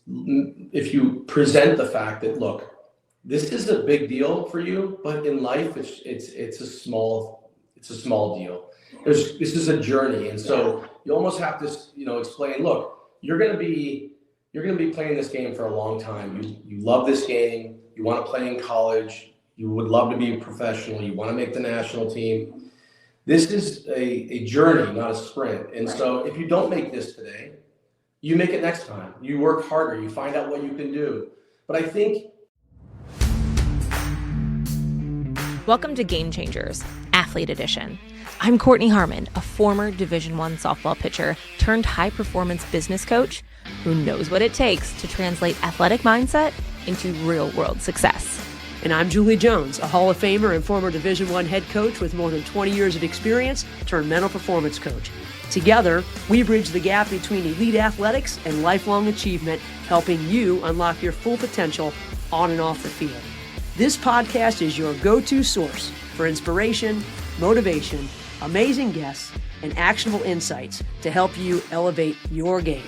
if you present the fact that, look, this is a big deal for you, but in life it's a small deal. This is a journey, and so you almost have to explain. Look, you're going to be playing this game for a long time. You love this game. You want to play in college. You would love to be a professional. You want to make the national team. This is a journey, not a sprint. And so if you don't make this today, you make it next time. You work harder. You find out what you can do. But I think. Welcome to Game Changers, Athlete Edition. I'm Kortney Harmon, a former Division I softball pitcher turned high-performance business coach who knows what it takes to translate athletic mindset into real-world success. And I'm Julie Jones, a Hall of Famer and former Division I head coach with more than 20 years of experience turned mental performance coach. Together, we bridge the gap between elite athletics and lifelong achievement, helping you unlock your full potential on and off the field. This podcast is your go-to source for inspiration, motivation, amazing guests, and actionable insights to help you elevate your game.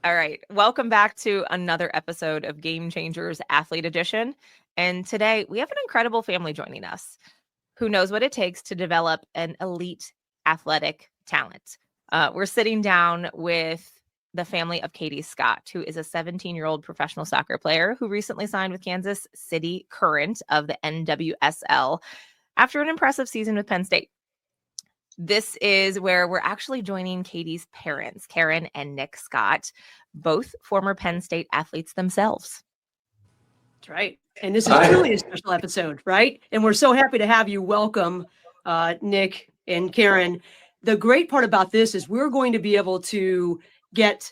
All right. Welcome back to another episode of Game Changers Athlete Edition. And today we have an incredible family joining us who knows what it takes to develop an elite athletic talent. We're sitting down with the family of Katie Scott, who is a 17-year-old professional soccer player who recently signed with Kansas City Current of the NWSL after an impressive season with Penn State. This is where we're actually joining Katie's parents, Karen and Nick Scott, both former Penn State athletes themselves. That's right. And this is truly a special episode, right? And we're so happy to have you. Welcome, Nick and Karen. The great part about this is we're going to be able to get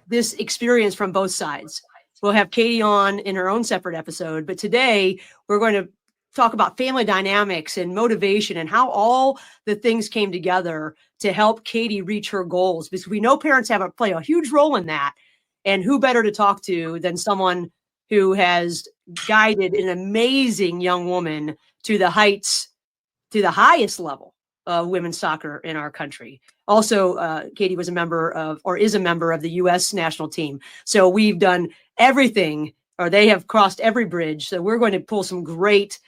this experience from both sides. We'll have Katie on in her own separate episode, but today we're going to talk about family dynamics and motivation and how all the things came together to help Katie reach her goals, because we know parents play a huge role in that. And who better to talk to than someone who has guided an amazing young woman to the heights, to the highest level of women's soccer in our country. Also, Katie was a member of the U.S. national team. So we've done everything, or they have crossed every bridge. So we're going to pull some great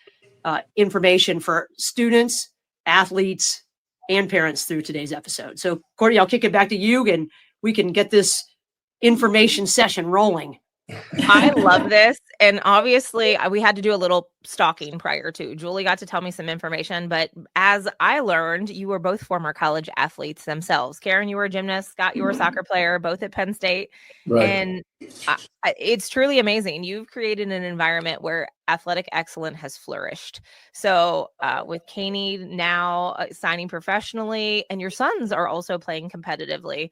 information for students, athletes, and parents through today's episode. So, Courtney, I'll kick it back to you, and we can get this information session rolling. I love this. And obviously, we had to do a little stalking prior to. Julie got to tell me some information, but as I learned, you were both former college athletes themselves. Karen, you were a gymnast. Scott, you were a soccer player, both at Penn State. Right. And it's truly amazing. You've created an environment where athletic excellence has flourished. So with Katie now signing professionally, and your sons are also playing competitively,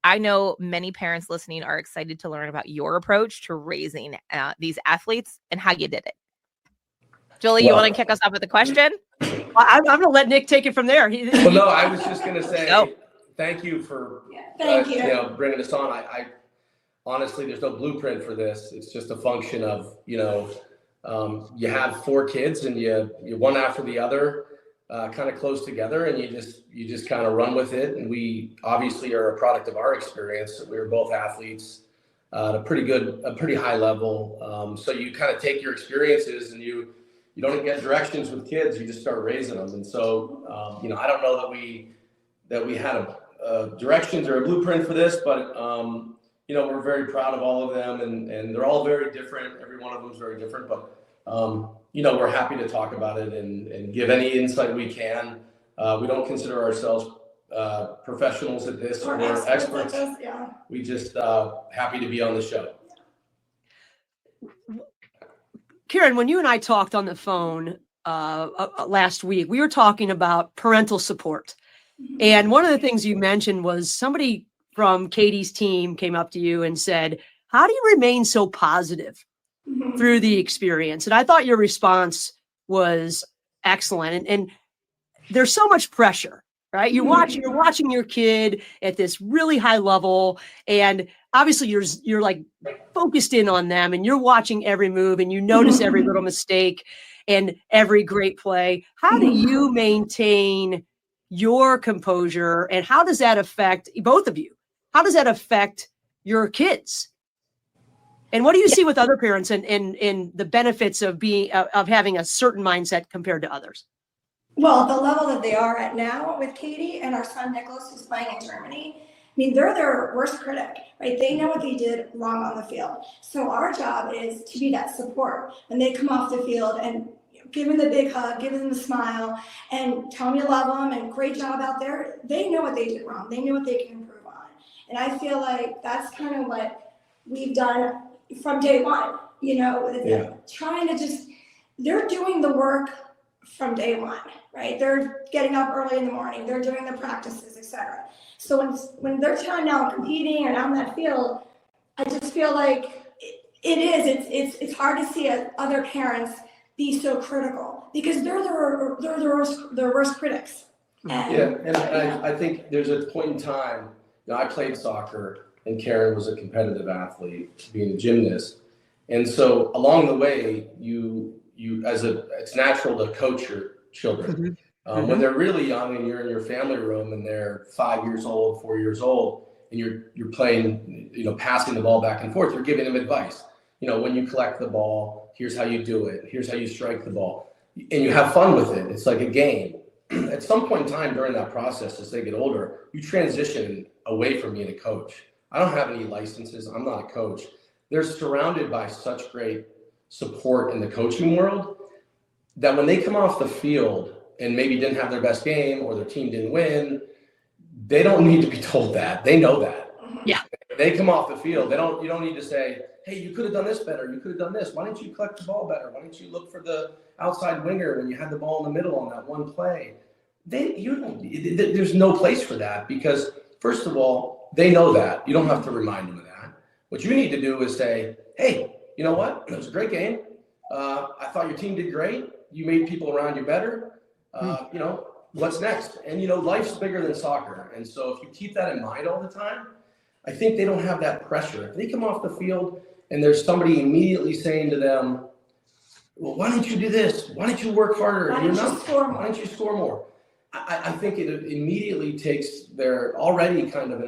I know many parents listening are excited to learn about your approach to raising these athletes and how you did it. Julie, you want to kick us off with a question? I'm going to let Nick take it from there. Well, no, I was just going to say thank you for bringing us on. I honestly, there's no blueprint for this. It's just a function of, you have 4 kids and you one after the other. Kind of close together, and you just kind of run with it. And we obviously are a product of our experience. We were both athletes at a pretty high level. So you kind of take your experiences and you don't get directions with kids. You just start raising them. And so I don't know that we had a directions or a blueprint for this, but we're very proud of all of them, and they're all very different. Every one of them is very different, but we're happy to talk about it and give any insight we can. We don't consider ourselves professionals at this or experts. We just happy to be on the show. Karen, when you and I talked on the phone last week, we were talking about parental support. And one of the things you mentioned was somebody from Katie's team came up to you and said, how do you remain so positive through the experience? And I thought your response was excellent. And there's so much pressure, right? You're watching your kid at this really high level, and obviously you're like focused in on them, and you're watching every move, and you notice every little mistake and every great play. How do you maintain your composure, and how does that affect both of you? How does that affect your kids. And what do you see with other parents in the benefits of having a certain mindset compared to others? Well, the level that they are at now with Katie and our son Nicholas, who's playing in Germany, I mean, they're their worst critic, right? They know what they did wrong on the field. So our job is to be that support when they come off the field and give them the big hug, give them the smile, and tell them you love them and great job out there. They know what they did wrong. They know what they can improve on. And I feel like that's kind of what we've done from day one, trying to just, they're doing the work from day one, right? They're getting up early in the morning, they're doing the practices, etc. So when they're now competing and on that field, I just feel like it's hard to see other parents be so critical because they're their worst critics. And I think there's a point in time, I played soccer and Karen was a competitive athlete, being a gymnast. And so along the way, it's natural to coach your children. When they're really young and you're in your family room and they're 5 years old, 4 years old, and you're playing, passing the ball back and forth, you're giving them advice. When you collect the ball, here's how you do it. Here's how you strike the ball. And you have fun with it. It's like a game. At some point in time during that process, as they get older, you transition away from being a coach. I don't have any licenses. I'm not a coach. They're surrounded by such great support in the coaching world that when they come off the field and maybe didn't have their best game or their team didn't win, they don't need to be told that. They know that. Yeah. They come off the field. You don't need to say, hey, you could have done this better. You could have done this. Why didn't you collect the ball better? Why didn't you look for the outside winger when you had the ball in the middle on that one play? There's no place for that because, first of all, they know that. You don't have to remind them of that. What you need to do is say, hey, you know what? It was a great game. I thought your team did great. You made people around you better. What's next? And, life's bigger than soccer. And so if you keep that in mind all the time, I think they don't have that pressure. If they come off the field and there's somebody immediately saying to them, well, why don't you do this? Why don't you work harder? Why don't you score more? I think it immediately takes they're already kind of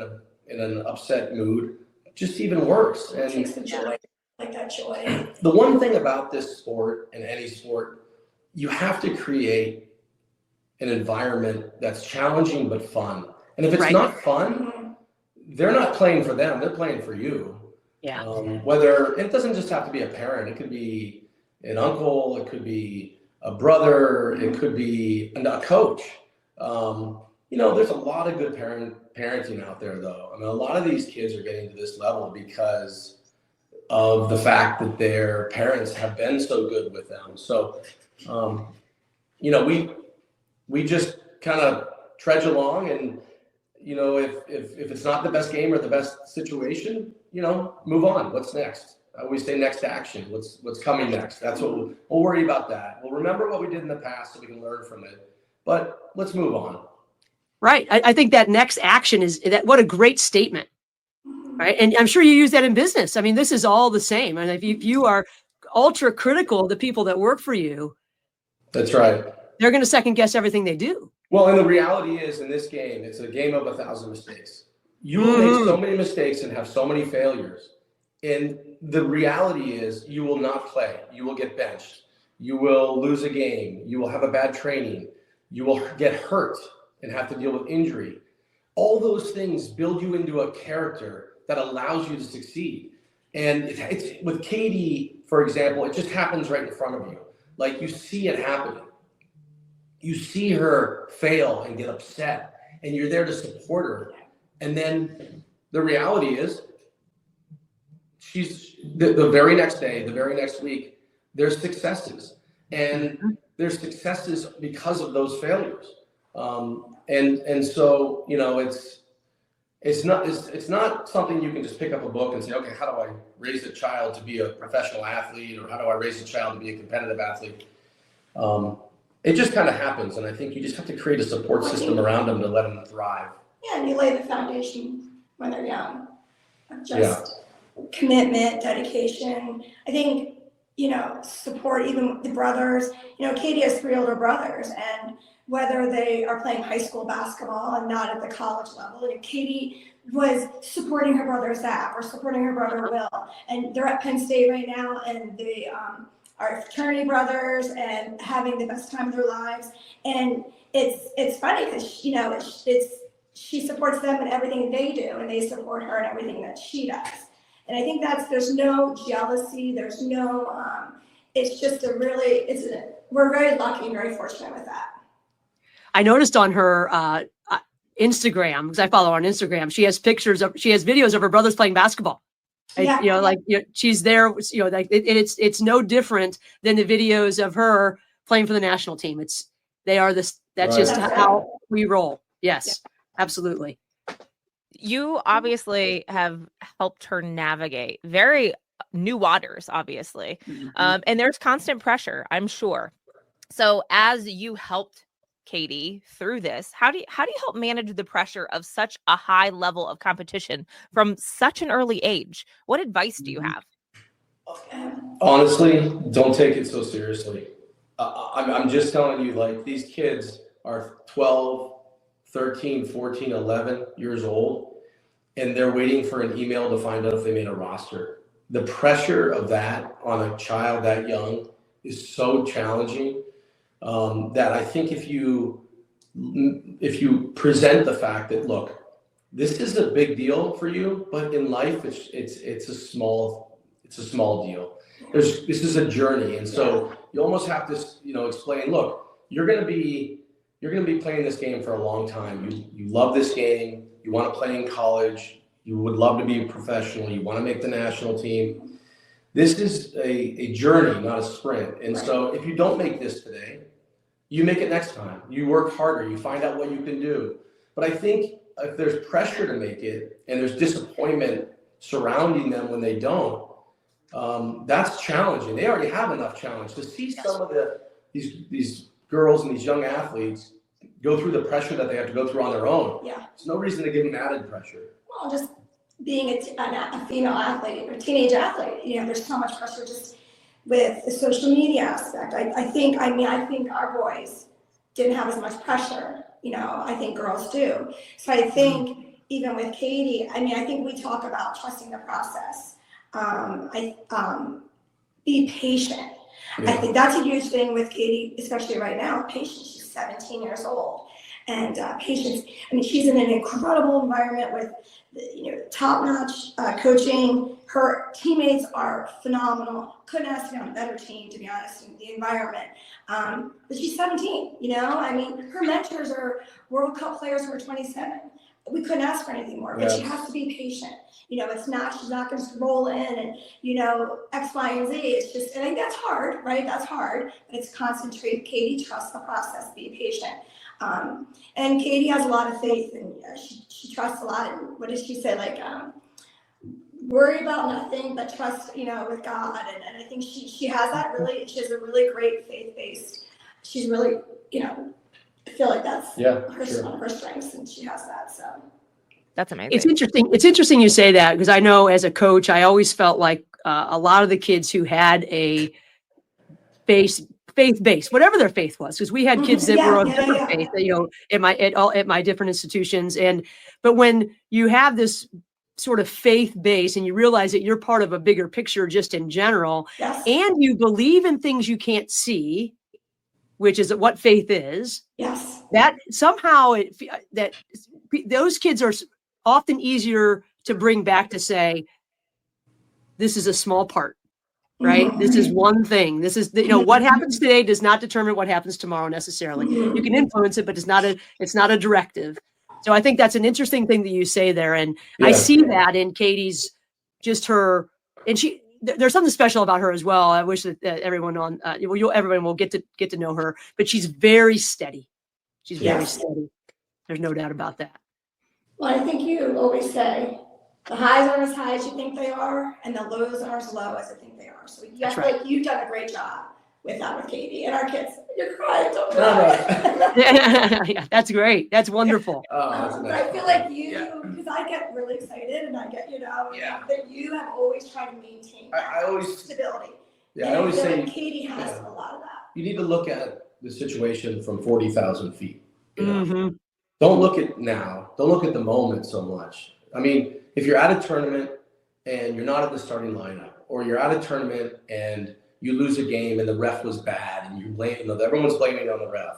in an upset mood, just even worse. And takes the joy, like that joy. The one thing about this sport and any sport, you have to create an environment that's challenging but fun. And if it's not fun, they're not playing for them, they're playing for you. Yeah. Whether it doesn't just have to be a parent, it could be an uncle, it could be a brother, it could be a coach. There's a lot of good parenting out there though. I mean, a lot of these kids are getting to this level because of the fact that their parents have been so good with them. So, we just kind of trudge along and, if it's not the best game or the best situation, move on. What's next? I always say next action. What's coming next? That's what we'll worry about that. We'll remember what we did in the past so we can learn from it, but let's move on. Right. I think that next action what a great statement. Right. And I'm sure you use that in business. I mean, this is all the same. And if you are ultra critical of the people that work for you, that's right. They're going to second guess everything they do. Well, and the reality is in this game, it's a game of 1,000 mistakes. You will make so many mistakes and have so many failures. And the reality is you will not play. You will get benched. You will lose a game. You will have a bad training. You will get hurt and have to deal with injury. All those things build you into a character that allows you to succeed. And it's with Katie, for example, it just happens right in front of you. Like you see it happening. You see her fail and get upset, and you're there to support her. And then the reality is, she's the very next day, the very next week, there's successes, and there's successes because of those failures. And so it's not something you can just pick up a book and say, okay, how do I raise a child to be a professional athlete, or how do I raise a child to be a competitive athlete? It just kind of happens, and I think you just have to create a support system around them to let them thrive. Yeah, and you lay the foundation when they're young. Just commitment, dedication. I think, support even the brothers. Katie has 3 older brothers, and whether they are playing high school basketball and not at the college level, Katie was supporting her brother Zach or supporting her brother Will, and they're at Penn State right now, and they are fraternity brothers and having the best time of their lives. And it's funny because she supports them in everything they do, and they support her in everything that she does. And I think there's no jealousy, there's no it's just we're very lucky and very fortunate with that. I noticed on her Instagram, because I follow her on Instagram, she has videos of her brothers playing basketball. Yeah. She's there, it's no different than the videos of her playing for the national team. That's Right. just how we roll. Yes, absolutely. You obviously have helped her navigate very new waters, obviously. Mm-hmm. And there's constant pressure, I'm sure. So as you helped Katie through this, how do you help manage the pressure of such a high level of competition from such an early age? What advice do you have? Honestly, don't take it so seriously. I'm just telling you, like, these kids are 12, 13, 14, 11 years old, and they're waiting for an email to find out if they made a roster. The pressure of that on a child that young is so challenging that I think if you present the fact that, look, this is a big deal for you, but in life it's a small deal. This is a journey, and so you almost have to explain, look, you're going to be playing this game for a long time. You love this game. You want to play in college. You would love to be a professional. You want to make the national team. This is a journey, not a sprint. And so if you don't make this today, you make it next time. You work harder. You find out what you can do. But I think if there's pressure to make it and there's disappointment surrounding them when they don't, that's challenging. They already have enough challenge. To see some of these girls and these young athletes go through the pressure that they have to go through on their own. Yeah. There's no reason to give them added pressure. Well, just being a female athlete or a teenage athlete, there's so much pressure just with the social media aspect. I think our boys didn't have as much pressure. I think girls do. So I think even with Katie, I think we talk about trusting the process. Be patient. Yeah. I think that's a huge thing with Katie, especially right now. Patience. She's 17 years old, and patience. She's in an incredible environment with, top-notch coaching. Her teammates are phenomenal. Couldn't ask for a better team, to be honest, in the environment. But she's 17. Her mentors are World Cup players who are 27. We couldn't ask for anything more, but she has to be patient. She's not going to roll in and, X, Y, and Z. It's just, I think that's hard, right? That's hard, but it's concentrate. Katie trusts the process, be patient. And Katie has a lot of faith, and she trusts a lot. And what does she say? Like, worry about nothing, but trust, with God. And I think she has that really, she has a really great faith-based, she's really, I feel like that's one of her strengths, and she has that. So that's amazing. It's interesting. It's interesting you say that, because I know as a coach, I always felt like a lot of the kids who had a faith-based, whatever their faith was, because we had kids that were on different faith, at my different institutions. But when you have this sort of faith base and you realize that you're part of a bigger picture just in general, and you believe in things you can't see, which is what faith is. Yes. That somehow that those kids are often easier to bring back to say, this is a small part, right? Mm-hmm. This is one thing. This is what happens today does not determine what happens tomorrow necessarily. Mm-hmm. You can influence it, but it's not a directive. So I think that's an interesting thing that you say there. And I see that in Katie's, just her, and there's something special about her as well. I wish that everyone everyone will get to know her, but she's very steady. She's very steady. There's no doubt about that. Well, I think you always say the highs aren't as high as you think they are, and the lows are as low as I think they are. So I feel like you've done a great job with that with Katie and our kids. You're crying, don't cry. Yeah, that's great. That's wonderful. That's nice. I feel like because I get really excited, and I get that you have always tried to maintain stability. Yeah, I always say Katie has a lot of that. You need to look at the situation from 40,000 feet. Mm-hmm. Don't look at now. Don't look at the moment so much. I mean, if you're at a tournament and you're not at the starting lineup, or you're at a tournament and you lose a game and the ref was bad and you blame, everyone's blaming it on the ref.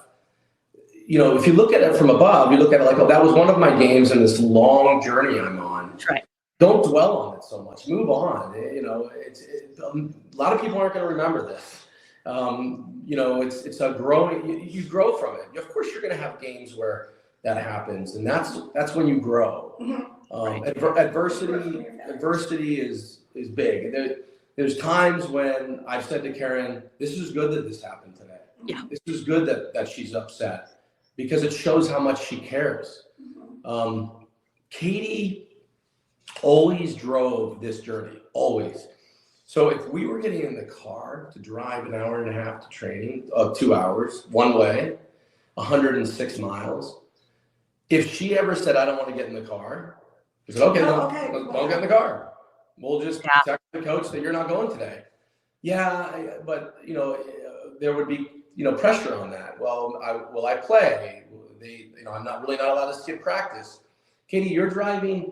If you look at it from above, you look at it like, oh, that was one of my games in this long journey I'm on. That's right. Don't dwell on it so much. Move on. A lot of people aren't going to remember this. It's a growing. You grow from it. Of course, you're going to have games where that happens, and that's when you grow. Adversity is big. There's times when I've said to Karen, "This is good that this happened today. Yeah. This is good that she's upset because it shows how much she cares." Katie always drove this journey, always. So if we were getting in the car to drive an hour and a half to training, 2 hours, one way, 106 miles, if she ever said, I don't want to get in the car, I said, okay, don't get in the car. We'll just text the coach that you're not going today. Yeah, but, there would be, pressure on that. Well, will I play? I'm not allowed to skip practice. Katie, you're driving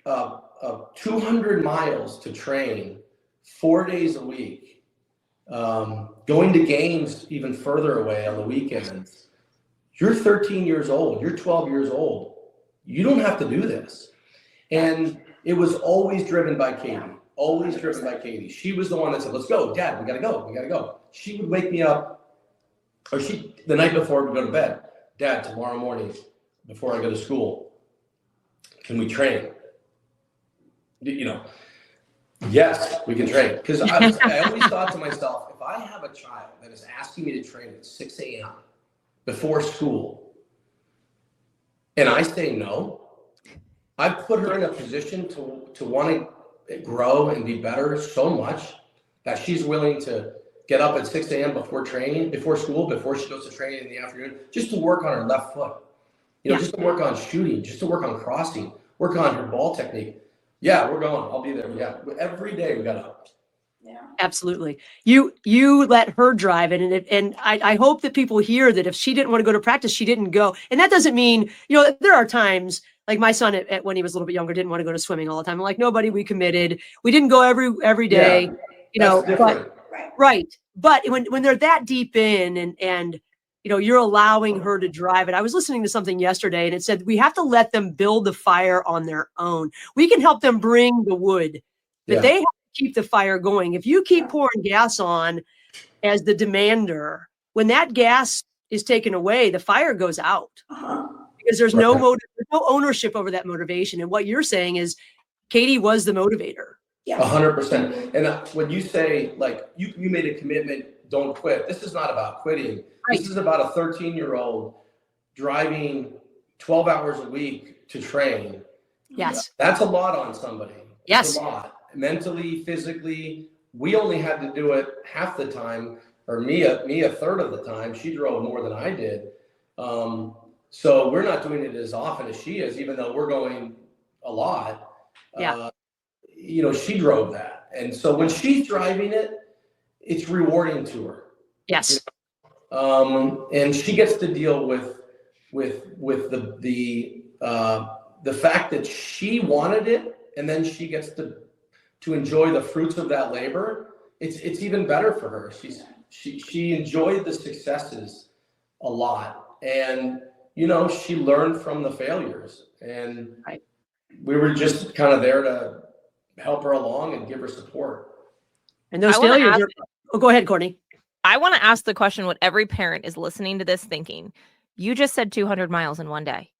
200 miles to train 4 days a week, going to games even further away on the weekends. You're 13 years old. You're 12 years old. You don't have to do this. And it was always driven by Katie, always driven by Katie. She was the one that said, let's go, Dad, we got to go. She would wake me up, or the night before we go to bed, Dad, tomorrow morning, before I go to school, can we train? Yes, we can train. Because I always thought to myself, if I have a child that is asking me to train at 6 a.m. before school, and I say no, I've put her in a position to want to grow and be better so much that she's willing to get up at 6 a.m. before school, before she goes to training in the afternoon, just to work on her left foot. Just to work on shooting, just to work on crossing, work on her ball technique. Yeah, we're going. I'll be there. Yeah, every day we got up. Yeah, absolutely. You let her drive it, and I hope that people hear that if she didn't want to go to practice, she didn't go. And that doesn't mean there are times like my son when he was a little bit younger didn't want to go to swimming all the time. I'm like, nobody. We committed. We didn't go every day. But right. But when they're that deep in and you're allowing her to drive it. I was listening to something yesterday and it said, we have to let them build the fire on their own. We can help them bring the wood, but they have to keep the fire going. If you keep pouring gas on as the demander, when that gas is taken away, the fire goes out because there's no ownership over that motivation. And what you're saying is Katie was the motivator. Yeah, 100%. And when you say like, you made a commitment, don't quit. This is not about quitting. Right. This is about a 13-year-old driving 12 hours a week to train. Yes. That's a lot on somebody. Yes. It's a lot. Mentally, physically. We only had to do it half the time, or me a third of the time. She drove more than I did. So we're not doing it as often as she is, even though we're going a lot. Yeah. She drove that. And so when she's driving it, it's rewarding to her. Yes. And she gets to deal with the fact that she wanted it, and then she gets to enjoy the fruits of that labor. It's even better for her. She enjoyed the successes a lot, and she learned from the failures, and we were just kind of there to help her along and give her support. And those failures go ahead, Kortney. I want to ask the question what every parent is listening to this thinking. You just said 200 miles in one day.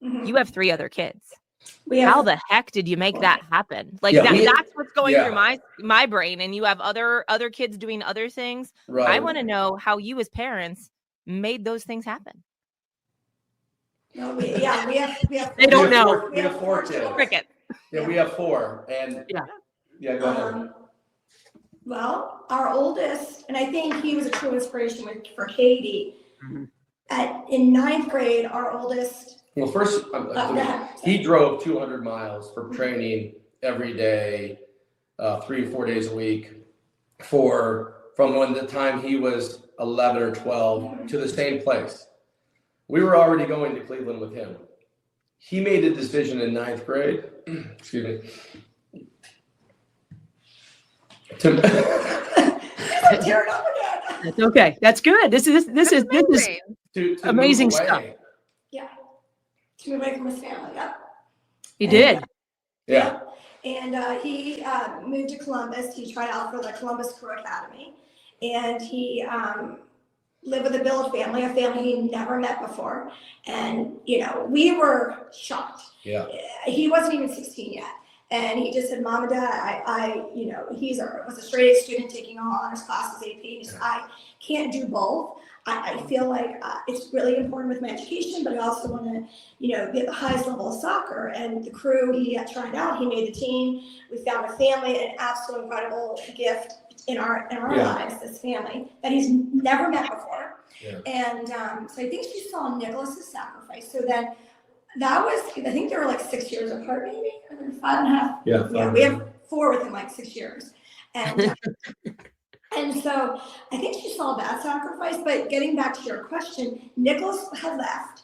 Mm-hmm. You have 3 other kids. How the heck did you make that happen? Like that's what's going through my brain. And you have other kids doing other things. Right. I want to know how you as parents made those things happen. No, we have they don't know. We have 4 kids. Cricket. Yeah, we have 4. And go ahead. Well, our oldest, and I think he was a true inspiration for Katie. Mm-hmm. In 9th grade, our oldest. Well, first, he drove 200 miles for training every day, 3 or 4 days a week, from when the time he was 11 or 12 to the same place. We were already going to Cleveland with him. he made a decision in 9th grade. Excuse me. Tear it up again. That's okay. That's good. This is To amazing move away. stuff. Yeah. To move away from his family. Yep. He did. Yeah. And he moved to Columbus. He tried out for the Columbus Crew Academy. And he lived with a Bill family, a family he never met before. And, we were shocked. Yeah. He wasn't even 16 yet. And he just said, Mom and Dad, was a straight A student taking all honors classes, AP. He said, I can't do both. I feel like it's really important with my education, but I also want to, be at the highest level of soccer. And the Crew, he had tried out, he made the team. We found a family, an absolute incredible gift in our lives, this family that he's never met before. Yeah. And so I think she saw Nicholas's sacrifice. So then that was, I think they were like 6 years apart, maybe, or 5.5. Yeah. We have 4 within like 6 years. And and so I think she saw that sacrifice. But getting back to your question, Nicholas had left.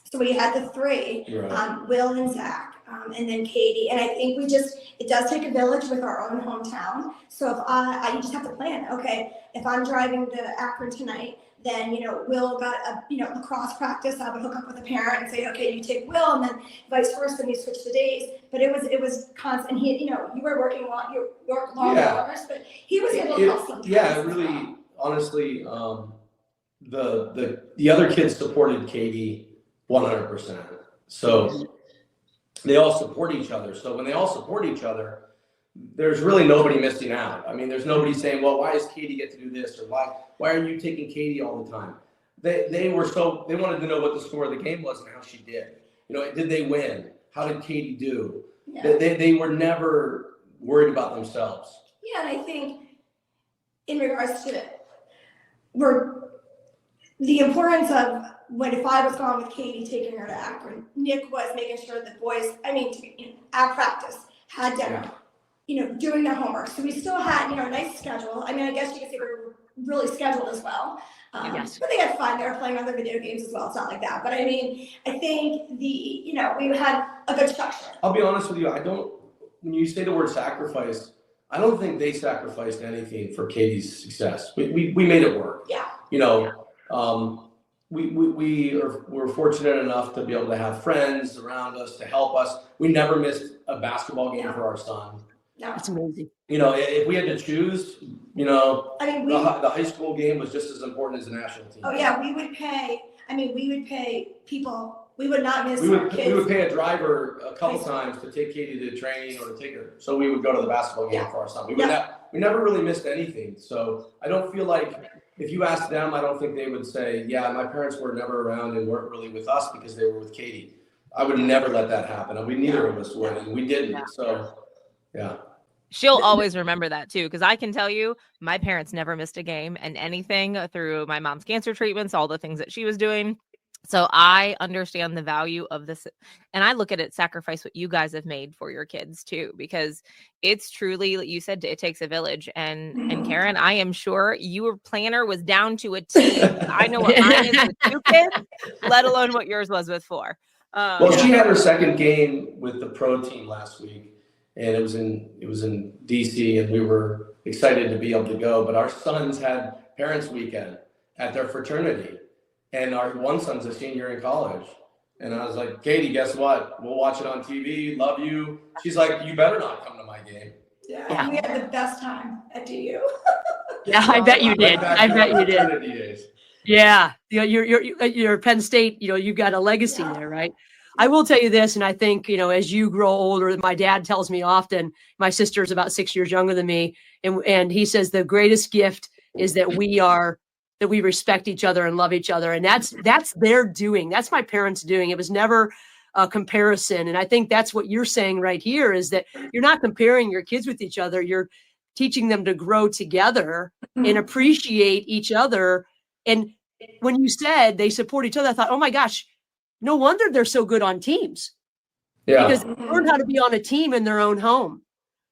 So we had the 3, Right. Will and Zach, and then Katie. And I think it does take a village with our own hometown. So if you just have to plan, okay, if I'm driving to Akron tonight, then, Will got a, lacrosse practice. I would hook up with a parent and say, okay, you take Will, and then vice versa, we switch the days. But it was constant. He, you were working long, you work long hours, but he was able to help sometimes. Yeah, really, honestly, the other kids supported Katie 100%. So they all support each other. So when they all support each other, there's really nobody missing out. I mean, there's nobody saying, well, why does Katie get to do this? Or why are you taking Katie all the time? They wanted to know what the score of the game was and how she did. Did they win? How did Katie do? Yeah. They were never worried about themselves. Yeah, and I think in regards to the importance of if I was gone with Katie, taking her to Akron, Nick was making sure the boys, at practice, had dinner. Doing their homework. So we still had, a nice schedule. I guess you could say we were really scheduled as well. Yes. But they had fun. They were playing other video games as well. It's not like that. But I think we had a good structure. I'll be honest with you. When you say the word sacrifice, I don't think they sacrificed anything for Katie's success. We made it work. Yeah. We're fortunate enough to be able to have friends around us to help us. We never missed a basketball game for our son. No. That's amazing. If we had to choose, the high school game was just as important as the national team. Oh yeah, we would pay people. We would not miss We would kids. pay a driver a couple times to take Katie to training or to take her. So we would go to the basketball game for our son. We never really missed anything. So I don't feel like if you asked them, I don't think they would say, yeah, my parents were never around and weren't really with us because they were with Katie. I would never let that happen. Neither of us would, and we didn't. Yeah. So, yeah. She'll always remember that too, because I can tell you, my parents never missed a game and anything through my mom's cancer treatments, all the things that she was doing. So I understand the value of this. And I look at it, sacrifice what you guys have made for your kids too, because it's truly, like you said, it takes a village. And Karen, I am sure your planner was down to a T. I know what mine is with 2 kids, let alone what yours was with 4. Well, she had her second game with the pro team last week. And it was in DC, and we were excited to be able to go. But our sons had parents' weekend at their fraternity, and our one son's a senior in college. And I was like, Katie, guess what? We'll watch it on TV. Love you. She's like, you better not come to my game. Yeah. We had the best time at DU. Yeah, I bet you did. I bet you did. Yeah, your Penn State. You've got a legacy there, right? I will tell you this, and I think, as you grow older, my dad tells me often, my sister's about 6 years younger than me, and he says the greatest gift is that we respect each other and love each other. And that's their doing. That's my parents' doing. It was never a comparison. And I think that's what you're saying right here is that you're not comparing your kids with each other. You're teaching them to grow together and appreciate each other. And when you said they support each other, I thought, oh my gosh, no wonder they're so good on teams. Yeah. Because they learn how to be on a team in their own home.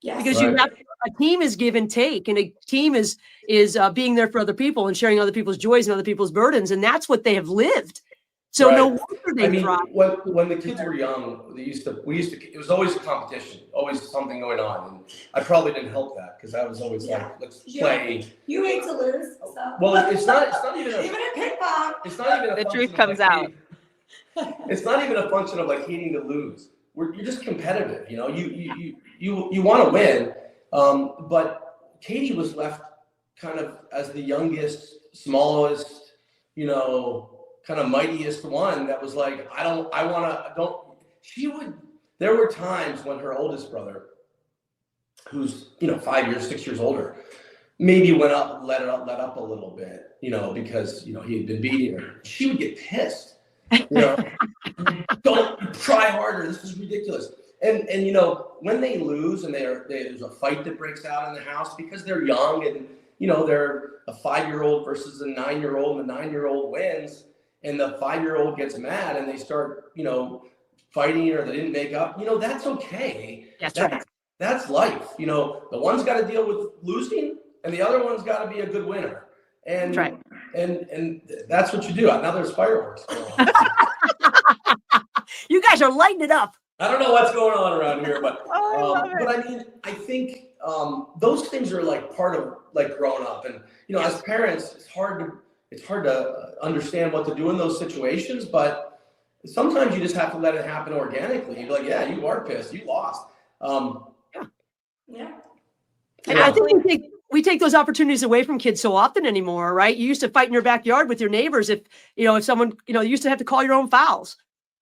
Yes. Because you have a team is give and take, and a team is being there for other people and sharing other people's joys and other people's burdens, and that's what they have lived. So Right. no wonder they thrive. when the kids were young, it was always a competition, always something going on. And I probably didn't help that because I was always like, let's play. You hate to lose. So. Well, it's not even even at ping pong. it's not even a The function truth of, comes like, out. It's not even a function of like hating to lose. You're just competitive, you know. You want to win, but Katie was left kind of as the youngest, smallest, you know, kind of mightiest one that was like, there were times when her oldest brother, who's, you know, 5 years, 6 years older, maybe let up a little bit, you know, because, you know, he had been beating her. She would get pissed, you know, don't try harder. This is ridiculous. And you know, when they lose and there's a fight that breaks out in the house because they're young and, you know, they're a 5-year-old versus a 9-year-old and the 9-year-old wins and the 5-year-old gets mad and they start, you know, fighting or they didn't make up, you know, that's okay. That's life. You know, the one's got to deal with losing and the other one's got to be a good winner. And and that's what you do. Now there's fireworks going on. You guys are lighting it up. I don't know what's going on around here, but I I mean, I think those things are like part of like growing up, and you know, as parents, it's hard to understand what to do in those situations, but sometimes you just have to let it happen organically. You'd be like, yeah, you are pissed, you lost. Yeah. And I think we take those opportunities away from kids so often anymore, right? You used to fight in your backyard with your neighbors if someone, you used to have to call your own fouls.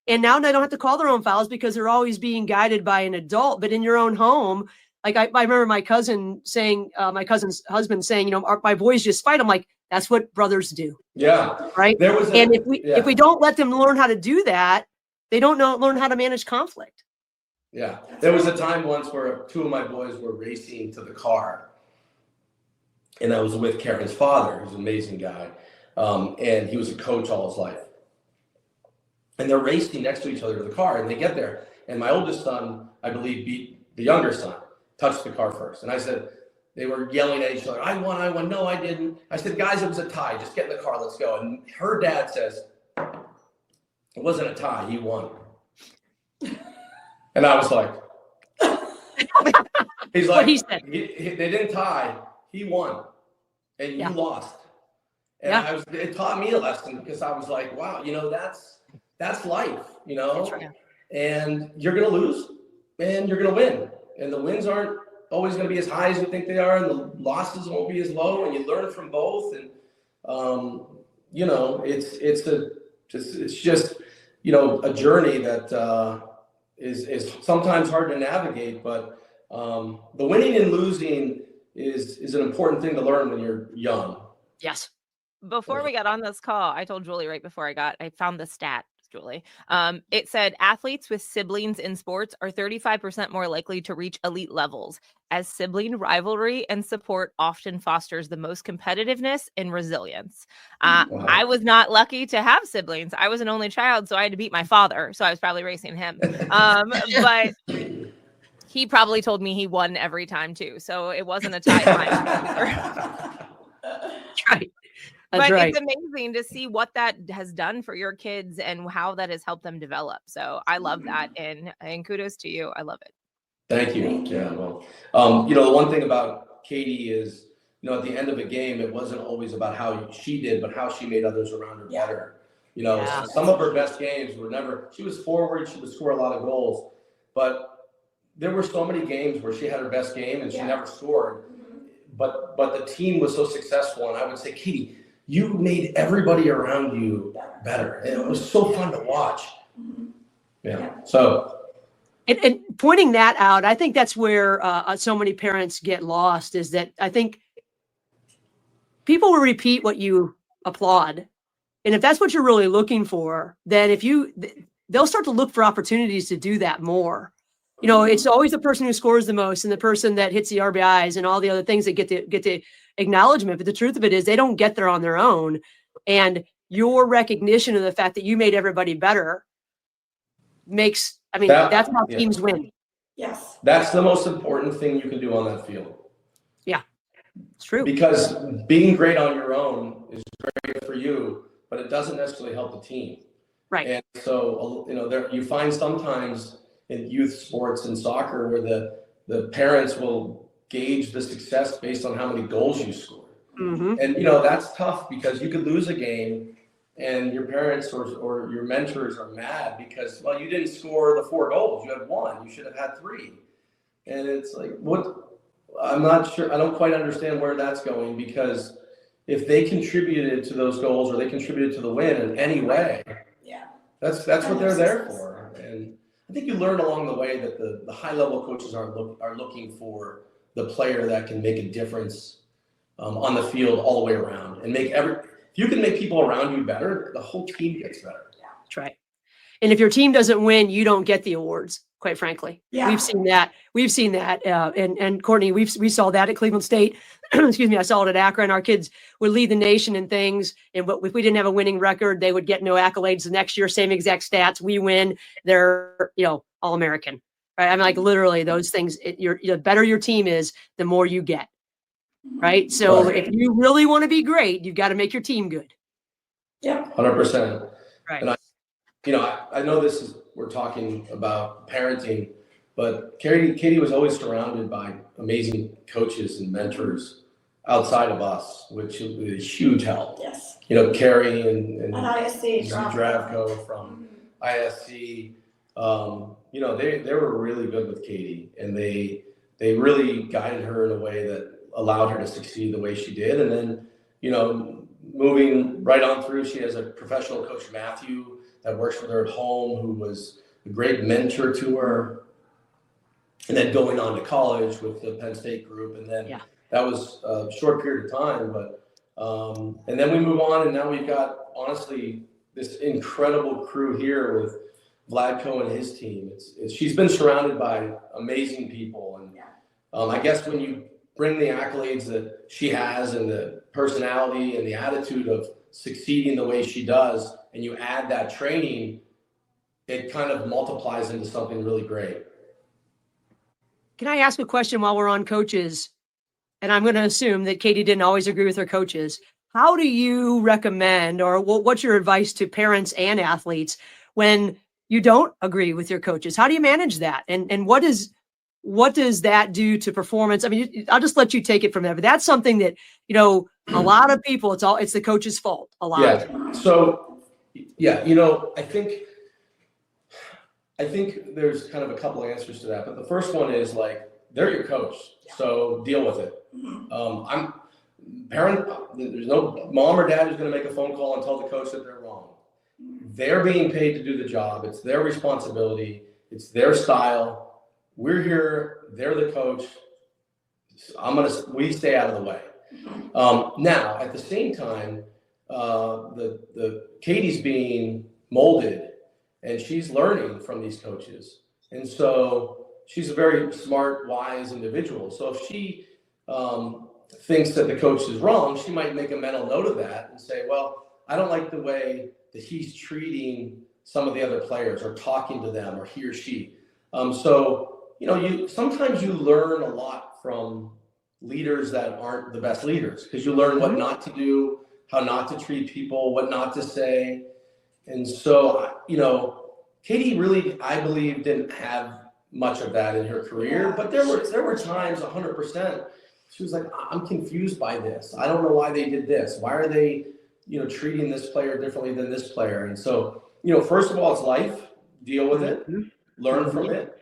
And now they don't have to call their own fouls because they're always being guided by an adult. But in your own home, like I remember my cousin's husband saying, my boys just fight. I'm like, that's what brothers do. Yeah. Right. If we don't let them learn how to do that, they don't learn how to manage conflict. Yeah. There was a time once where two of my boys were racing to the car. And I was with Karen's father, who's an amazing guy. And he was a coach all his life. And they're racing next to each other to the car, and they get there. And my oldest son, I believe, beat the younger son, touched the car first. And I said, they were yelling at each other, I won. No, I didn't. I said, guys, it was a tie. Just get in the car. Let's go. And her dad says, it wasn't a tie. He won. And I was like, he's like, what he said. They didn't tie. He won. And you lost. And it taught me a lesson because I was like, wow, that's life, That's right. And you're going to lose and you're going to win. And the wins aren't always going to be as high as you think they are. And the losses won't be as low, and you learn from both. And, it's just, a journey that is sometimes hard to navigate, but the winning and losing is an important thing to learn when you're young. Yes. Before we got on this call, I told Julie right before I found the stat, Julie. It said athletes with siblings in sports are 35% more likely to reach elite levels, as sibling rivalry and support often fosters the most competitiveness and resilience. Wow. I was not lucky to have siblings. I was an only child, so I had to beat my father. So I was probably racing him. But he probably told me he won every time too. So it wasn't a tie time. Right. But it's amazing to see what that has done for your kids and how that has helped them develop. So I love that. And kudos to you. I love it. Thank you. Yeah. Well, the one thing about Katie is, at the end of a game, it wasn't always about how she did, but how she made others around her better. Some of her best games she was forward, she would score a lot of goals, but there were so many games where she had her best game and she never scored. But the team was so successful. And I would say, Katie, you made everybody around you better. And it was so fun to watch. Yeah. So. And pointing that out, I think that's where so many parents get lost, is that I think people will repeat what you applaud. And if that's what you're really looking for, then they'll start to look for opportunities to do that more. It's always the person who scores the most and the person that hits the RBIs and all the other things that get the acknowledgement. But the truth of it is they don't get there on their own. And your recognition of the fact that you made everybody better that's how teams win. Yes. That's the most important thing you can do on that field. Yeah, it's true. Because being great on your own is great for you, but it doesn't necessarily help the team. Right. And so, there you find sometimes in youth sports and soccer where the parents will gauge the success based on how many goals you score. Mm-hmm. And, that's tough because you could lose a game and your parents or your mentors are mad because, well, you didn't score the 4 goals. You had 1. You should have had 3. And it's like, I'm not sure. I don't quite understand where that's going, because if they contributed to those goals or they contributed to the win in any way, that's what they're there for. And I think you learn along the way that the high level coaches are looking for the player that can make a difference on the field all the way around, and if you can make people around you better, the whole team gets better. That's right. And if your team doesn't win, you don't get the awards, quite frankly. Yeah. We've seen that. And Kortney, we saw that at Cleveland State. Excuse me. I saw it at Akron. Our kids would lead the nation in things. And if we didn't have a winning record, they would get no accolades the next year, same exact stats. We win. They're, All-American. Right. I'm like, literally those things, the better your team is, the more you get. Right. So Right. if you really want to be great, you've got to make your team good. Yeah. 100%. Right. And I know we're talking about parenting, but Katie was always surrounded by amazing coaches and mentors outside of us, which is a huge help. Yes. Carrie and ISC. Zdravko from ISC, they were really good with Katie, and they really guided her in a way that allowed her to succeed the way she did. And then, moving right on through, she has a professional coach, Matthew, that works with her at home, who was a great mentor to her. And then going on to college with the Penn State group. And then that was a short period of time, but and then we move on, and now we've got, honestly, this incredible crew here with Vladko and his team. She's been surrounded by amazing people. And I guess when you bring the accolades that she has and the personality and the attitude of succeeding the way she does, and you add that training, it kind of multiplies into something really great. Can I ask a question while we're on coaches? And I'm going to assume that Katie didn't always agree with her coaches. How do you recommend, or what's your advice to parents and athletes when you don't agree with your coaches? How do you manage that? And what does that do to performance? I mean, I'll just let you take it from there. But that's something that, a lot of people, it's the coach's fault a lot. Yeah. So, I think there's kind of a couple of answers to that. But the first one is, like, they're your coach, so deal with it. There's no mom or dad who's going to make a phone call and tell the coach that they're wrong. They're being paid to do the job. It's their responsibility. It's their style. We're here. They're the coach. We stay out of the way. Now, at the same time, the Katie's being molded, and she's learning from these coaches. And so she's a very smart, wise individual. So if she thinks that the coach is wrong, she might make a mental note of that and say, well, I don't like the way that he's treating some of the other players or talking to them, or he or she. Sometimes you learn a lot from leaders that aren't the best leaders, because you learn what not to do, how not to treat people, what not to say. And so, Katie really, I believe, didn't have much of that in her career, but there were times, 100%, she was like, I'm confused by this. I don't know why they did this. Why are they, treating this player differently than this player? And so, first of all, it's life. Deal with it. Learn from it.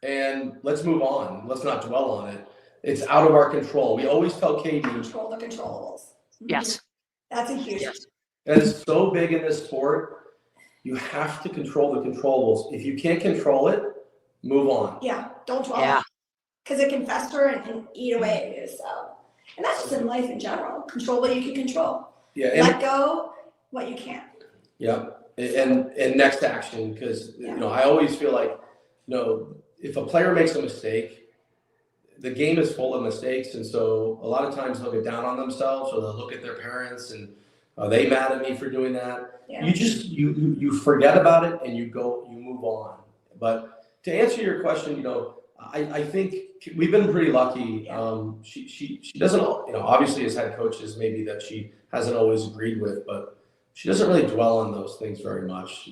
And let's move on. Let's not dwell on it. It's out of our control. We always tell Katie, Control the controllables. Yes. That's a huge. and it's so big in this sport, you have to control the controllables. If you can't control it, move on. Yeah, don't dwell. Because it can fester and eat away at you. So, and that's just in life in general. Control what you can control. Yeah. Let go what you can't. Yeah. And next action, because I always feel like, if a player makes a mistake, the game is full of mistakes, and so a lot of times they'll get down on themselves, or they'll look at their parents and, are they mad at me for doing that? Yeah. You just you forget about it and you move on. But to answer your question, I think we've been pretty lucky. She doesn't, obviously has had coaches maybe that she hasn't always agreed with, but she doesn't really dwell on those things very much.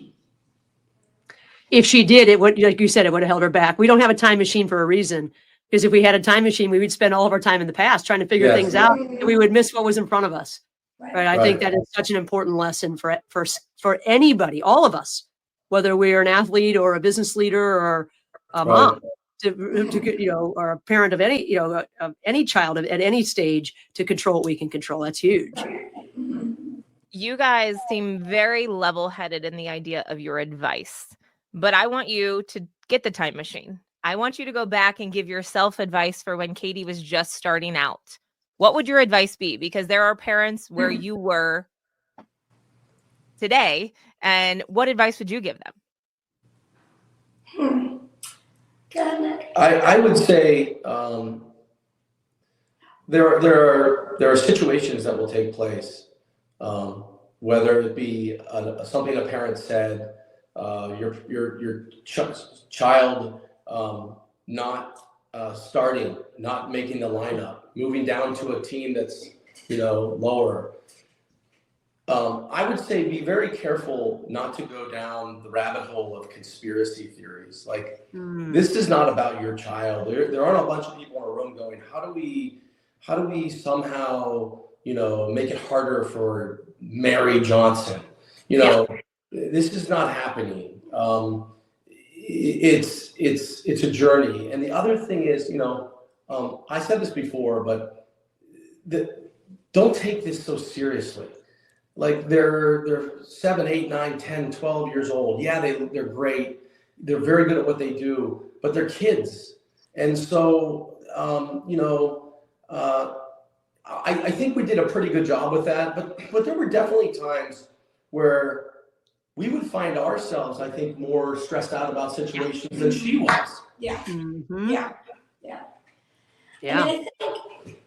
If she did, it would, like you said, it would have held her back. We don't have a time machine for a reason, because if we had a time machine, we would spend all of our time in the past trying to figure Yes. things out, and we would miss what was in front of us. Right? I think Right. that is such an important lesson for anybody, all of us, whether we are an athlete or a business leader or a mom, to or a parent of any, of any child at any stage, to control what we can control. That's huge. You guys seem very level-headed in the idea of your advice, but I want you to get the time machine. I want you to go back and give yourself advice for when Katie was just starting out. What would your advice be? Because there are parents where you were today, and what advice would you give them? I would say there are situations that will take place, whether it be something a parent said, your child not starting, not making the lineup, moving down to a team that's lower. I would say be very careful not to go down the rabbit hole of conspiracy theories. Like, this is not about your child. There aren't a bunch of people in a room going, how do we somehow, make it harder for Mary Johnson? This is not happening. It's a journey. And the other thing is, I said this before, but don't take this so seriously. Like, they're 7, 8, 9, 10, 12 years old. Yeah, they're great. They're very good at what they do, but they're kids. And so, I think we did a pretty good job with that, but there were definitely times where we would find ourselves, I think, more stressed out about situations than she was. Yeah. Mm-hmm. Yeah. Yeah. I mean, I think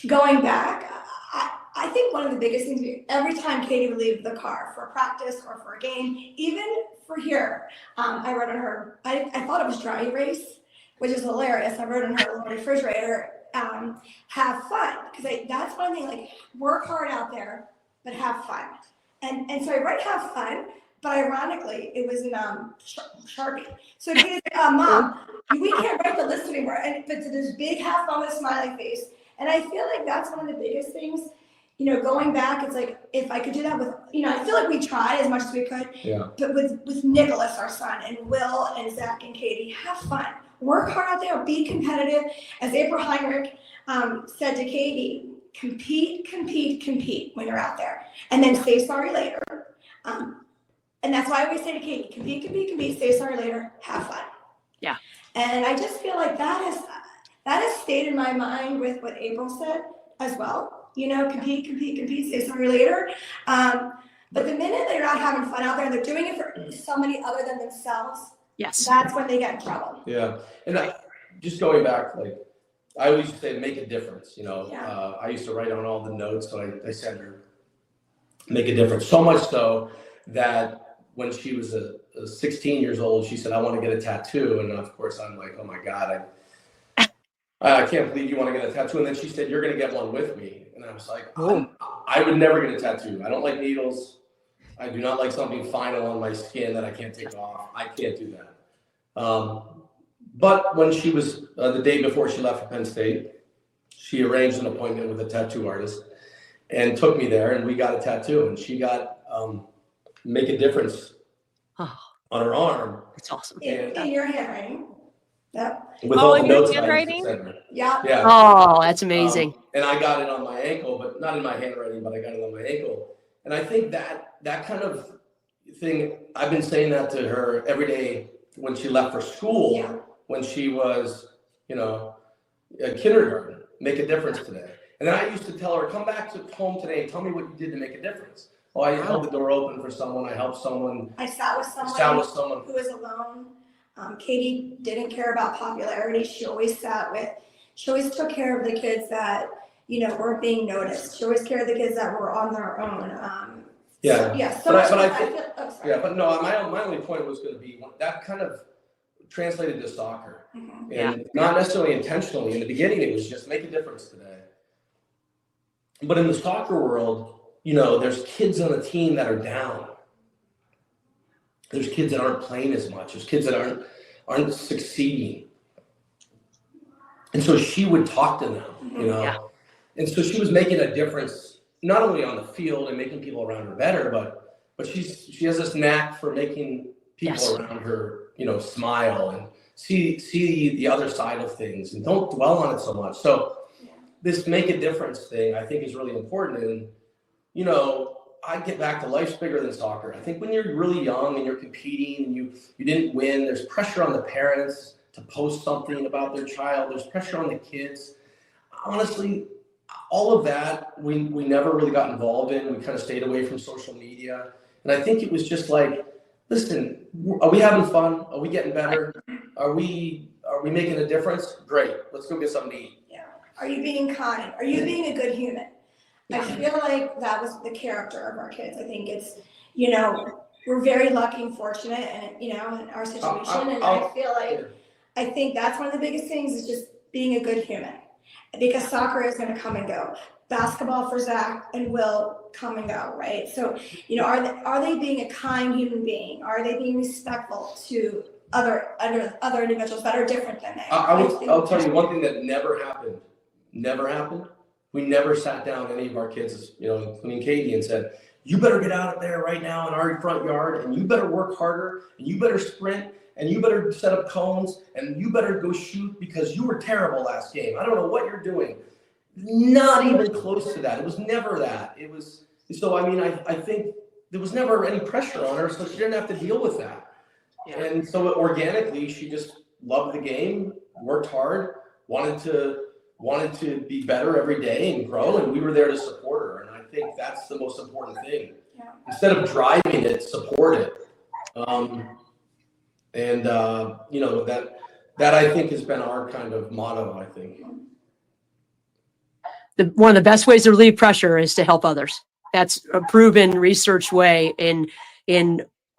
going back, I think one of the biggest things, every time Katie would leave the car for practice or for a game, even for here, I wrote on her, I thought it was dry erase, which is hilarious. I wrote on her little refrigerator, have fun. Because that's one thing, like, work hard out there, but have fun. And so I wrote have fun, but ironically, it was in Sharpie. So Katie's like, Mom, we can't write the list anymore. And but this big have fun with a smiley face. And I feel like that's one of the biggest things. Going back, it's like, if I could do that with, I feel like we tried as much as we could. Yeah. But with Nicholas, our son, and Will and Zach and Katie, have fun. Work hard out there. Be competitive. As April Heinrich said to Katie, compete when you're out there. And then say sorry later. And that's why I always say to Katie, compete, say sorry later, have fun. Yeah. And I just feel like that has stayed in my mind with what April said as well. Compete, say sorry later. But the minute they're not having fun out there and they're doing it for somebody other than themselves, yes, that's when they get in trouble. Yeah. And just going back, like, I always used to say, make a difference. I used to write on all the notes, so I said her, make a difference. So much so that when she was 16 years old, she said, I want to get a tattoo. And of course, I'm like, oh my God, I can't believe you want to get a tattoo. And then she said, you're going to get one with me. And I was like, I would never get a tattoo. I don't like needles. I do not like something final on my skin that I can't take off. I can't do that. But when she was, the day before she left for Penn State, she arranged an appointment with a tattoo artist and took me there, and we got a tattoo. And she got Make a Difference on her arm. That's awesome. In your handwriting. Yep. With all the in your notes handwriting? Yeah. Yeah. Oh, that's amazing. And I got it on my ankle, but not in my handwriting, but I got it on my ankle. And I think that kind of thing, I've been saying that to her every day when she left for school, when she was, kindergarten, make a difference today. And then I used to tell her, come back to home today, tell me what you did to make a difference. Oh, I held the door open for someone, I helped someone. I sat with someone who was alone. Katie didn't care about popularity. She always took care of the kids that, weren't being noticed. She always cared for the kids that were on their own. But no, my only point was going to be that kind of translated to soccer. Mm-hmm. And not necessarily intentionally. In the beginning, it was just make a difference today. But in the soccer world, there's kids on the team that are down. There's kids that aren't playing as much. There's kids that aren't succeeding. And so she would talk to them, Yeah. And so she was making a difference, not only on the field and making people around her better, but she has this knack for making people around her, smile and see the other side of things and don't dwell on it so much. So this make a difference thing, I think, is really important. And, I get back to life's bigger than soccer. I think when you're really young and you're competing and you didn't win, there's pressure on the parents to post something about their child. There's pressure on the kids. Honestly, all of that we never really got involved in. We kind of stayed away from social media. And I think it was just like, listen, are we having fun? Are we getting better? Are we making a difference? Great. Let's go get something to eat. Yeah. Are you being kind? Are you being a good human? I feel like that was the character of our kids. I think it's, we're very lucky and fortunate and, in our situation. And I feel like, I think that's one of the biggest things is just being a good human, because soccer is going to come and go. Basketball for Zach and Will come and go, right? So, are they being a kind human being? Are they being respectful to other individuals that are different than they are? I'll tell you one thing that never happened. We never sat down any of our kids, including Katie, and said, you better get out there right now in our front yard, and you better work harder, and you better sprint, and you better set up cones, and you better go shoot because you were terrible last game. I don't know what you're doing. Not even close to that. It was never that. It was, so I think there was never any pressure on her, so she didn't have to deal with that. Yeah. And so organically, she just loved the game, worked hard, wanted to be better every day and grow, and we were there to support her. And I think that's the most important thing. Yeah. Instead of driving it, support it. That I think has been our kind of motto, I think. One of the best ways to relieve pressure is to help others. That's a proven research way in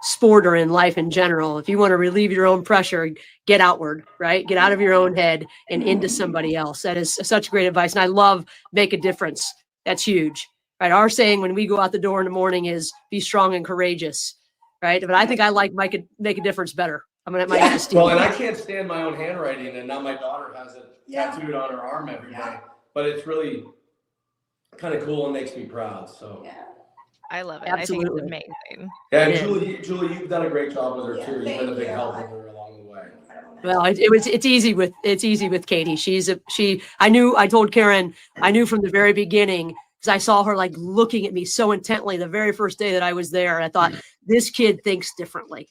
sport or in life in general. If you want to relieve your own pressure, get outward, right? Get out of your own head and into somebody else. That is such great advice. And I love make a difference. That's huge, right? Our saying when we go out the door in the morning is be strong and courageous, right? But I think I like make a difference better. I'm going to have my Well, and I can't stand my own handwriting, and now my daughter has it tattooed on her arm every day. But it's really kind of cool and makes me proud. So I love it. Absolutely. I think it's amazing. Yeah, and Julie, you've done a great job with her too. You've been a big help with her along the way. Well, it's easy with Katie. I told Karen, I knew from the very beginning, because I saw her like looking at me so intently the very first day that I was there. I thought, this kid thinks differently.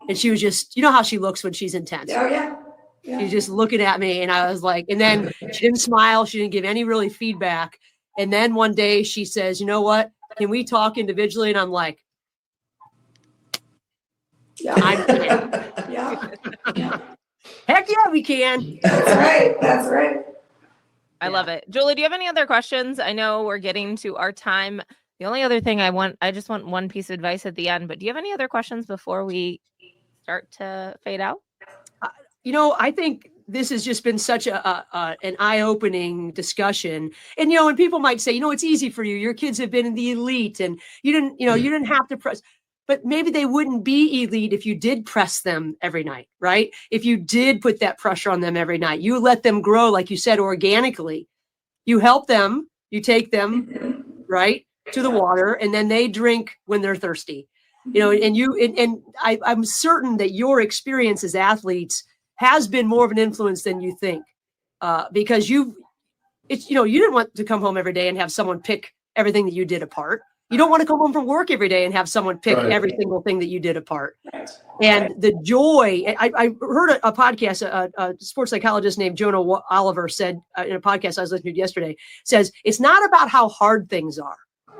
And she was just, how she looks when she's intense. Oh, yeah. She's just looking at me, and I was like, and then she didn't smile. She didn't give any really feedback. And then one day she says, you know what? Can we talk individually? And I'm like, heck yeah, we can. That's right. I love it. Julie, do you have any other questions? I know we're getting to our time. The only other thing I just want one piece of advice at the end, but do you have any other questions before we start to fade out? I think this has just been such an eye-opening discussion. And, and people might say, it's easy for you. Your kids have been in the elite and you didn't have to press, but maybe they wouldn't be elite if you did press them every night, right? If you did put that pressure on them every night, you let them grow, like you said, organically. You help them, you take them, right, to the water, and then they drink when they're thirsty. And I'm certain that your experience as athletes has been more of an influence than you think, because you didn't want to come home every day and have someone pick everything that you did apart. You don't want to come home from work every day and have someone pick every single thing that you did apart. And the joy, I heard a podcast, a sports psychologist named Jonah Oliver said in a podcast I was listening to yesterday, says, it's not about how hard things are.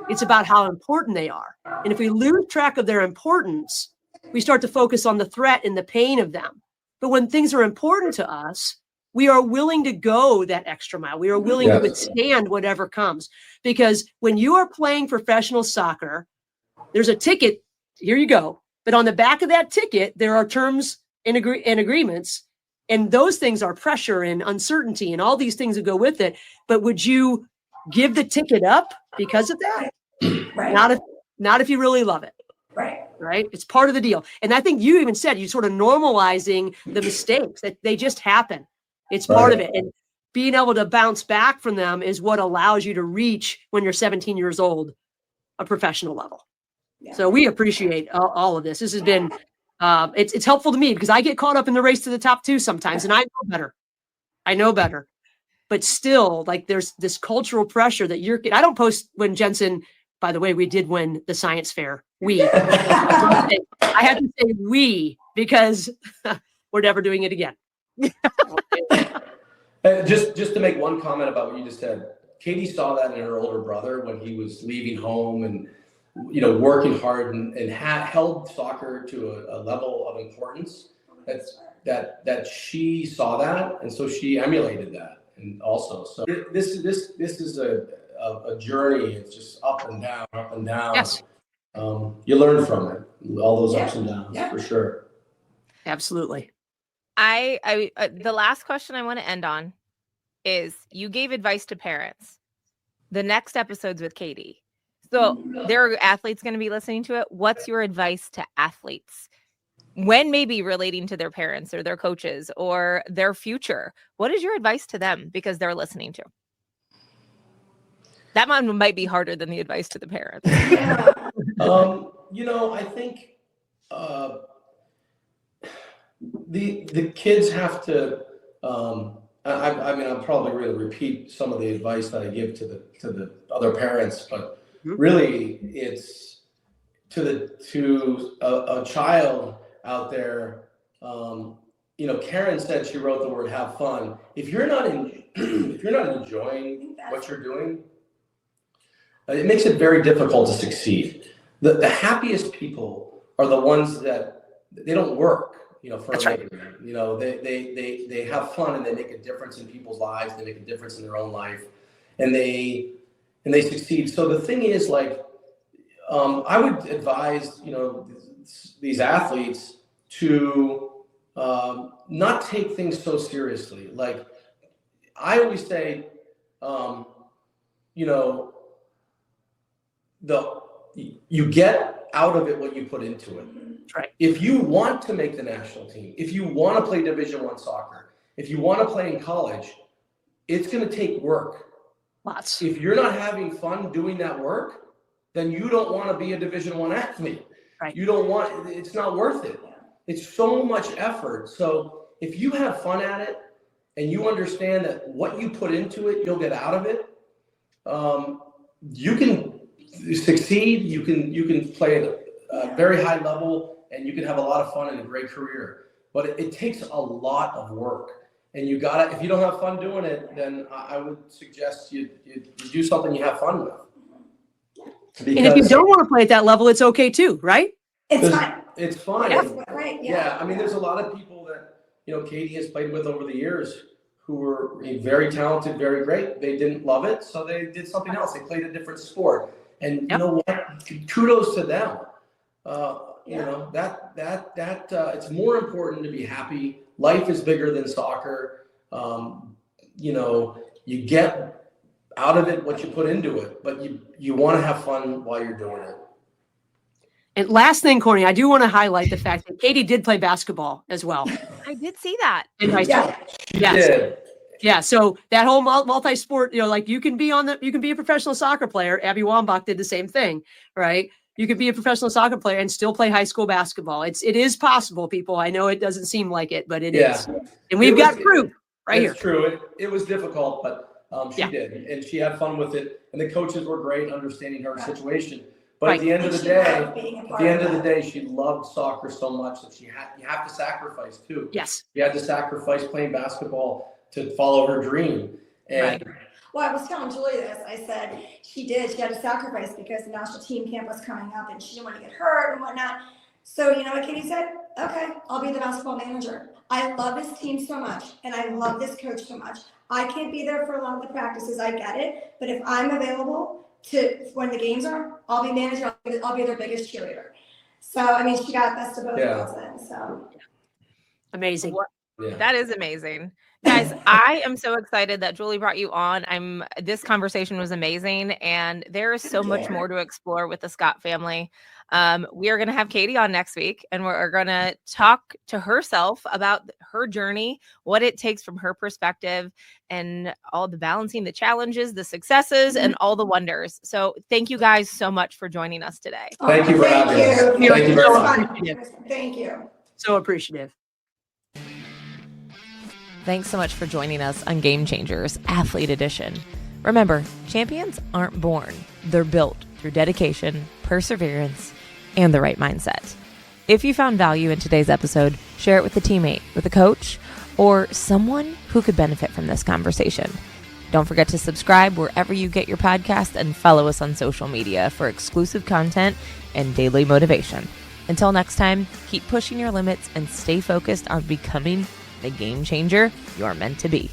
It's about how important they are. And if we lose track of their importance, we start to focus on the threat and the pain of them. But when things are important to us, we are willing to go that extra mile. We are willing to withstand whatever comes. Because when you are playing professional soccer, there's a ticket. Here you go. But on the back of that ticket, there are terms and agreements. And those things are pressure and uncertainty and all these things that go with it. But would you give the ticket up because of that? Right. Not if you really love it. Right. It's part of the deal. And I think you even said you sort of normalizing the mistakes that they just happen. It's part of it. And being able to bounce back from them is what allows you to reach, when you're 17 years old, a professional level. Yeah. So we appreciate all of this. This has been, it's helpful to me because I get caught up in the race to the top too sometimes, and I know better. But still, like, there's this cultural pressure that I don't post when Jensen, by the way, we did win the science fair. I had to say we because we're never doing it again. Just to make one comment about what you just said, Katie saw that in her older brother when he was leaving home and, you know, working hard and held soccer to a level of importance that she saw that, and so she emulated that. And also, so this is a journey. It's just up and down. Yes. You learn from it, all those ups and downs, for sure. Absolutely. I the last question I want to end on is, you gave advice to parents. The next episode's with Katie. So there are athletes going to be listening to it. What's your advice to athletes when maybe relating to their parents or their coaches or their future? What is your advice to them because they're listening to? That one might be harder than the advice to the parents. You know, I think the kids have to. I mean, I'm probably going to repeat some of the advice that I give to the other parents, but really, it's to a child out there. You know, Karen said she wrote the word "have fun." If you're not enjoying what you're doing, it makes it very difficult to succeed. The happiest people are the ones that they don't work, you know, for a living. You know, they have fun and they make a difference in people's lives. They make a difference in their own life, and they succeed. So the thing is, like, I would advise, you know, these athletes to not take things so seriously. Like, I always say, you know, you get out of it what you put into it. Right. If you want to make the national team, if you want to play Division I soccer, if you want to play in college, it's going to take work. Lots. If you're not having fun doing that work, then you don't want to be a Division I athlete. Right. You don't want, it's not worth it. It's so much effort. So if you have fun at it and you understand that what you put into it, you'll get out of it, you can succeed, you can play at a very high level, and you can have a lot of fun and a great career. But it takes a lot of work, and you gotta, if you don't have fun doing it, then I would suggest you do something you have fun with. And if you don't want to play at that level, it's okay too, right? It's fine. It's fine. Yeah. Right. Yeah. I mean, there's a lot of people that, you know, Katie has played with over the years who were very talented, very great. They didn't love it, so they did something else. They played a different sport. And you know what? Kudos to them. You know, that it's more important to be happy. Life is bigger than soccer. You know, you get out of it what you put into it, but you want to have fun while you're doing it. And last thing, Kortney, I do want to highlight the fact that Katie did play basketball as well. I did see that. In high school. She did. Yeah, so that whole multi-sport, you know, like you can be a professional soccer player. Abby Wambach did the same thing, right? You could be a professional soccer player and still play high school basketball. It is possible, people. I know it doesn't seem like it, but it is. And we've got proof right here. It's true. It was difficult, but she did, and she had fun with it. And the coaches were great, understanding her situation. But at the end of the day, she loved soccer so much that you have to sacrifice too. Yes. You had to sacrifice playing basketball to follow her dream. And well, I was telling Julie this. I said she had to sacrifice because the national team camp was coming up and she didn't want to get hurt and whatnot. So you know what Katie said? Okay, I'll be the basketball manager. I love this team so much and I love this coach so much. I can't be there for a lot of the practices. I get it. But if I'm available to when the games are, I'll be manager. I'll be their biggest cheerleader. So I mean, she got best of both worlds then. So amazing. Yeah. That is amazing. Guys, I am so excited that Julie brought you on. This conversation was amazing, and there is so much more to explore with the Scott family. We are going to have Katie on next week, and we're going to talk to herself about her journey, what it takes from her perspective, and all the balancing, the challenges, the successes, and all the wonders. So thank you guys so much for joining us today. Thank you for having us. Thank you very much. Thank you. So appreciative. Thanks so much for joining us on Game Changers Athlete Edition. Remember, champions aren't born. They're built through dedication, perseverance, and the right mindset. If you found value in today's episode, share it with a teammate, with a coach, or someone who could benefit from this conversation. Don't forget to subscribe wherever you get your podcast and follow us on social media for exclusive content and daily motivation. Until next time, keep pushing your limits and stay focused on becoming the game changer you're meant to be.